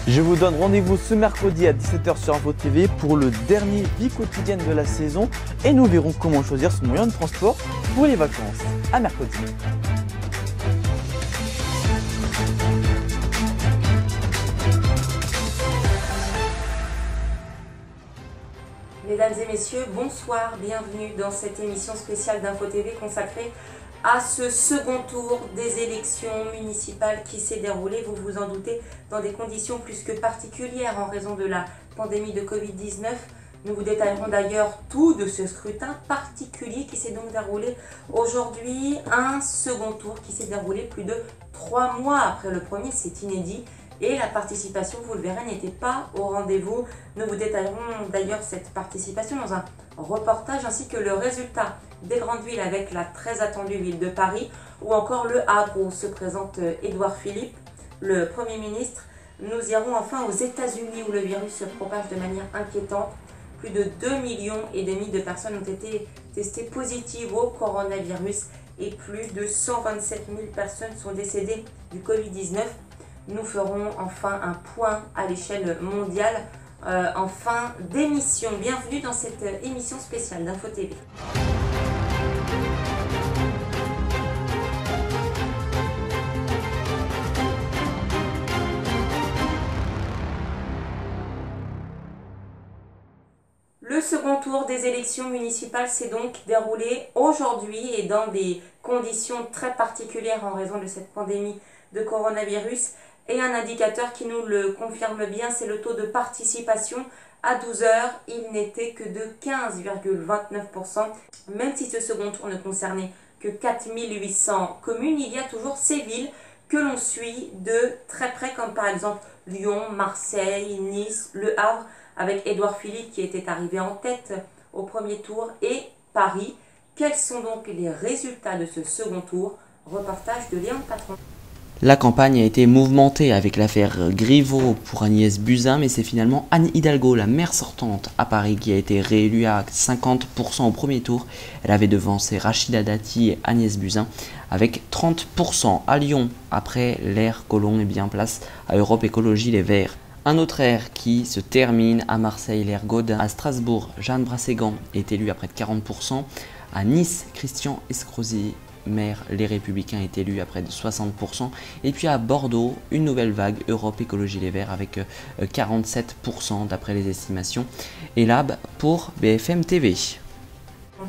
Je vous donne rendez-vous ce mercredi à 17 h sur Info TV pour le dernier vie quotidienne de la saison et nous verrons comment choisir son moyen de transport pour les vacances. À mercredi. Mesdames et messieurs, bonsoir, bienvenue dans cette émission spéciale d'Info TV consacrée à ce second tour des élections municipales qui s'est déroulé, vous vous en doutez, dans des conditions plus que particulières en raison de la pandémie de Covid-19. Nous vous détaillerons d'ailleurs tout de ce scrutin particulier qui s'est donc déroulé aujourd'hui. Un second tour qui s'est déroulé plus de 3 mois après le premier, c'est inédit. Et la participation, vous le verrez, n'était pas au rendez-vous. Nous vous détaillerons d'ailleurs cette participation dans un reportage ainsi que le résultat des grandes villes avec la très attendue ville de Paris ou encore le Havre où se présente Édouard Philippe, le Premier ministre. Nous irons enfin aux États-Unis où le virus se propage de manière inquiétante. Plus de 2,5 millions de personnes ont été testées positives au coronavirus et plus de 127 000 personnes sont décédées du Covid-19. Nous ferons enfin un point à l'échelle mondiale en fin d'émission. Bienvenue dans cette émission spéciale d'Info TV. Le second tour des élections municipales s'est donc déroulé aujourd'hui et dans des conditions très particulières en raison de cette pandémie de coronavirus. Et un indicateur qui nous le confirme bien, c'est le taux de participation. À 12 h, il n'était que de 15,29%. Même si ce second tour ne concernait que 4800 communes, il y a toujours ces villes que l'on suit de très près, comme par exemple Lyon, Marseille, Nice, Le Havre, avec Édouard Philippe qui était arrivé en tête au premier tour, et Paris. Quels sont donc les résultats de ce second tour? Reportage de Léon Patron. La campagne a été mouvementée avec l'affaire Griveaux pour Agnès Buzyn, mais c'est finalement Anne Hidalgo, la maire sortante à Paris, qui a été réélue à 50% au premier tour. Elle avait devancé Rachida Dati et Agnès Buzyn avec 30%. À Lyon, après l'ère Collomb est bien place à Europe Écologie Les Verts. Un autre air qui se termine à Marseille, l'air Gaudin. À Strasbourg, Jeanne Brasségan est élue à près de 40%. À Nice, Christian Escrosi, maire Les Républicains, est élu à près de 60%. Et puis à Bordeaux, une nouvelle vague, Europe Écologie Les Verts, avec 47% d'après les estimations. Et Lab pour BFM TV.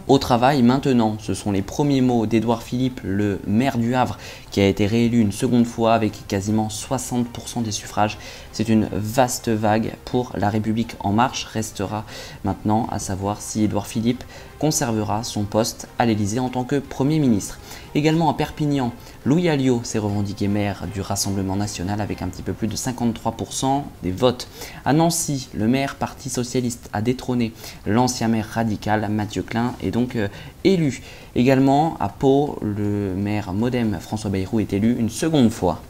Au travail maintenant, ce sont les premiers mots d'Édouard Philippe, le maire du Havre, qui a été réélu une seconde fois avec quasiment 60% des suffrages. C'est une vaste vague pour La République En Marche. Restera maintenant à savoir si Édouard Philippe conservera son poste à l'Élysée en tant que Premier ministre. Également à Perpignan, Louis Alliot s'est revendiqué maire du Rassemblement National avec un petit peu plus de 53% des votes. À Nancy, le maire Parti Socialiste a détrôné l'ancien maire radical Mathieu Klein est donc élu. Également à Pau, le maire Modem François Bayrou est élu une seconde fois.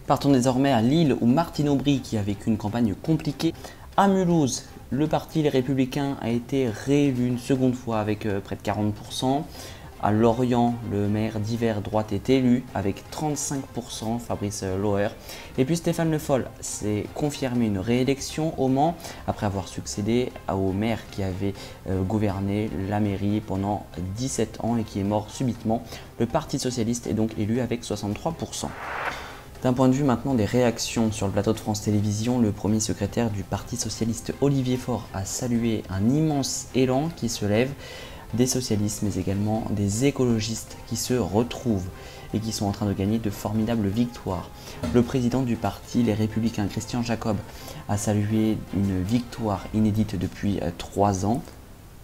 Partons désormais à Lille où Martine Aubry, qui a vécu une campagne compliquée. À Mulhouse, le parti Les Républicains a été réélu une seconde fois avec près de 40%. À Lorient, le maire d'hiver droite est élu avec 35%, Fabrice Loher. Et puis Stéphane Le Foll s'est confirmé une réélection au Mans après avoir succédé au maire qui avait gouverné la mairie pendant 17 ans et qui est mort subitement. Le Parti Socialiste est donc élu avec 63%. D'un point de vue maintenant des réactions sur le plateau de France Télévisions, le premier secrétaire du Parti Socialiste Olivier Faure a salué un immense élan qui se lève des socialistes mais également des écologistes qui se retrouvent et qui sont en train de gagner de formidables victoires. Le président du parti Les Républicains, Christian Jacob, a salué une victoire inédite depuis 3 ans.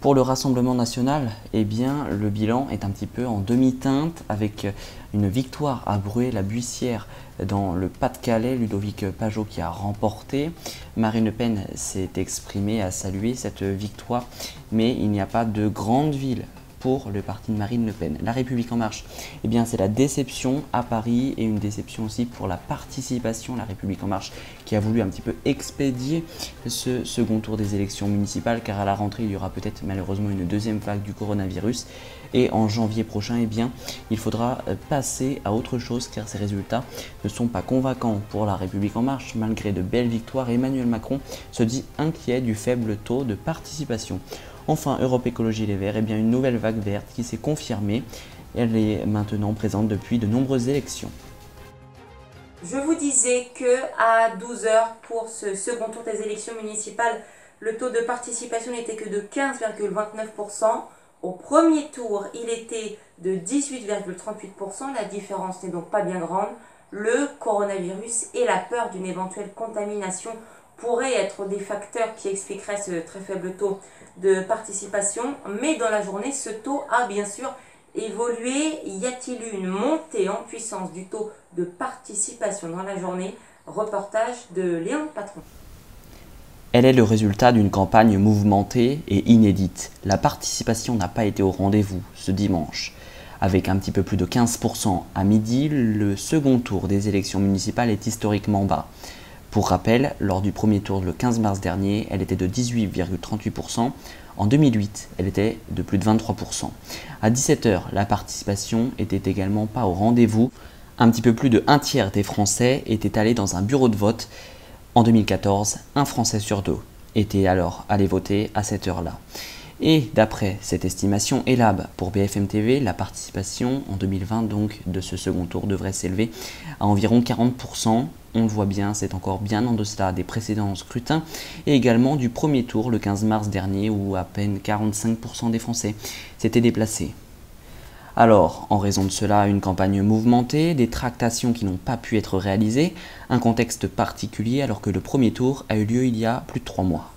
Pour le Rassemblement National, eh bien, le bilan est un petit peu en demi-teinte avec une victoire à Bruay-la-Buissière dans le Pas-de-Calais, Ludovic Pajot qui a remporté. Marine Le Pen s'est exprimée, a salué cette victoire, mais il n'y a pas de grande ville pour le parti de Marine Le Pen. La République En Marche, eh bien c'est la déception à Paris et une déception aussi pour la participation. La République En Marche qui a voulu un petit peu expédier ce second tour des élections municipales, car à la rentrée il y aura peut-être malheureusement une deuxième vague du coronavirus et en janvier prochain, eh bien il faudra passer à autre chose, car ces résultats ne sont pas convaincants pour la République En Marche. Malgré de belles victoires, Emmanuel Macron se dit inquiet du faible taux de participation. Enfin, Europe Écologie Les Verts, eh bien une nouvelle vague verte qui s'est confirmée. Elle est maintenant présente depuis de nombreuses élections. Je vous disais que à 12h pour ce second tour des élections municipales, le taux de participation n'était que de 15,29%. Au premier tour, il était de 18,38%. La différence n'est donc pas bien grande. Le coronavirus et la peur d'une éventuelle contamination pourraient être des facteurs qui expliqueraient ce très faible taux de participation. Mais dans la journée, ce taux a bien sûr évolué. Y a-t-il eu une montée en puissance du taux de participation dans la journée? Reportage de Léon Patron. Elle est le résultat d'une campagne mouvementée et inédite. La participation n'a pas été au rendez-vous ce dimanche. Avec un petit peu plus de 15% à midi, le second tour des élections municipales est historiquement bas. Pour rappel, lors du premier tour le 15 mars dernier, elle était de 18,38%. En 2008, elle était de plus de 23%. À 17h, la participation était également pas au rendez-vous. Un petit peu plus de un tiers des Français étaient allés dans un bureau de vote. En 2014, un Français sur deux était alors allé voter à cette heure-là. Et d'après cette estimation ELAB pour BFM TV, la participation en 2020 donc de ce second tour devrait s'élever à environ 40%. On le voit bien, c'est encore bien en deçà des précédents scrutins et également du premier tour le 15 mars dernier où à peine 45% des Français s'étaient déplacés. Alors, en raison de cela, une campagne mouvementée, des tractations qui n'ont pas pu être réalisées, un contexte particulier alors que le premier tour a eu lieu il y a plus de 3 mois.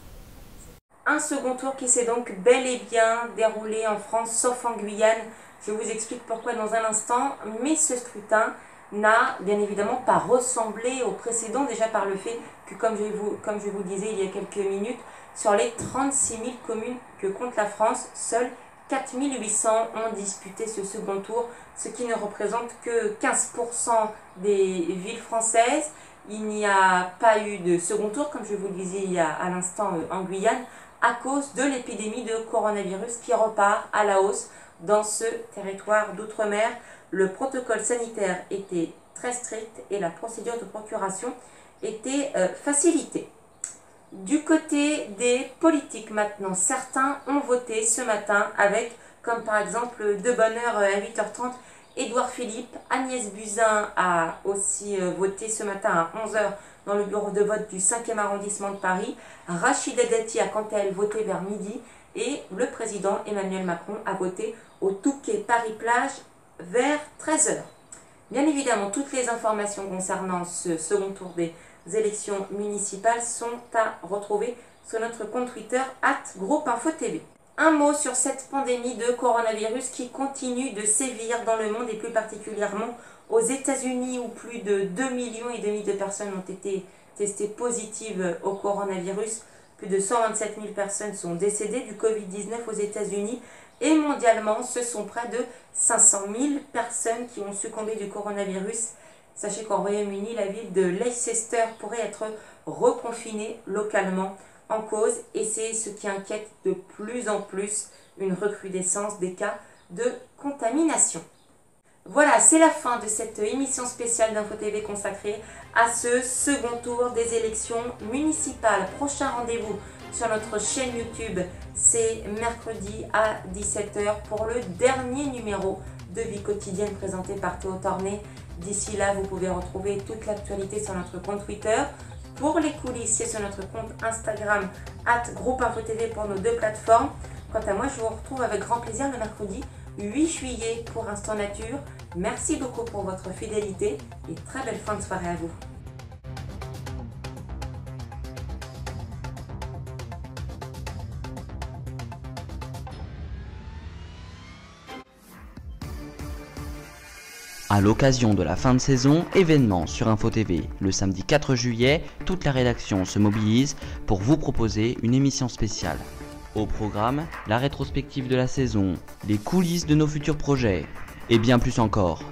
Un second tour qui s'est donc bel et bien déroulé en France, sauf en Guyane. Je vous explique pourquoi dans un instant, mais ce scrutin n'a bien évidemment pas ressemblé au précédent, déjà par le fait que, comme je vous disais il y a quelques minutes, sur les 36 000 communes que compte la France, seules 4 800 ont disputé ce second tour, ce qui ne représente que 15% des villes françaises. Il n'y a pas eu de second tour, comme je vous le disais il y a à l'instant en Guyane, à cause de l'épidémie de coronavirus qui repart à la hausse dans ce territoire d'outre-mer. Le protocole sanitaire était très strict et la procédure de procuration était facilitée. Du côté des politiques maintenant, certains ont voté ce matin avec, comme par exemple de bonne heure à 8h30, Édouard Philippe. Agnès Buzyn a aussi voté ce matin à 11h dans le bureau de vote du 5e arrondissement de Paris. Rachida Dati a quant à elle voté vers midi et le président Emmanuel Macron a voté au Touquet Paris-Plage vers 13h. Bien évidemment, toutes les informations concernant ce second tour des élections municipales sont à retrouver sur notre compte Twitter @groupeinfotv. Un mot sur cette pandémie de coronavirus qui continue de sévir dans le monde et plus particulièrement aux États-Unis où plus de 2,5 millions de personnes ont été testées positives au coronavirus. Plus de 127 000 personnes sont décédées du Covid-19 aux États-Unis et mondialement, ce sont près de 500 000 personnes qui ont succombé du coronavirus. Sachez qu'au Royaume-Uni, la ville de Leicester pourrait être reconfinée localement en cause et c'est ce qui inquiète de plus en plus une recrudescence des cas de contamination. Voilà, c'est la fin de cette émission spéciale d'Info TV consacrée à ce second tour des élections municipales. Prochain rendez-vous sur notre chaîne YouTube, c'est mercredi à 17h pour le dernier numéro de Vie Quotidienne présenté par Théo Tornet. D'ici là, vous pouvez retrouver toute l'actualité sur notre compte Twitter. Pour les coulisses, c'est sur notre compte Instagram @groupeinfotv pour nos deux plateformes. Quant à moi, je vous retrouve avec grand plaisir le mercredi 8 juillet pour Instant Nature. Merci beaucoup pour votre fidélité et très belle fin de soirée à vous. À l'occasion de la fin de saison, événement sur Info TV. Le samedi 4 juillet, toute la rédaction se mobilise pour vous proposer une émission spéciale. Au programme, la rétrospective de la saison, les coulisses de nos futurs projets et bien plus encore.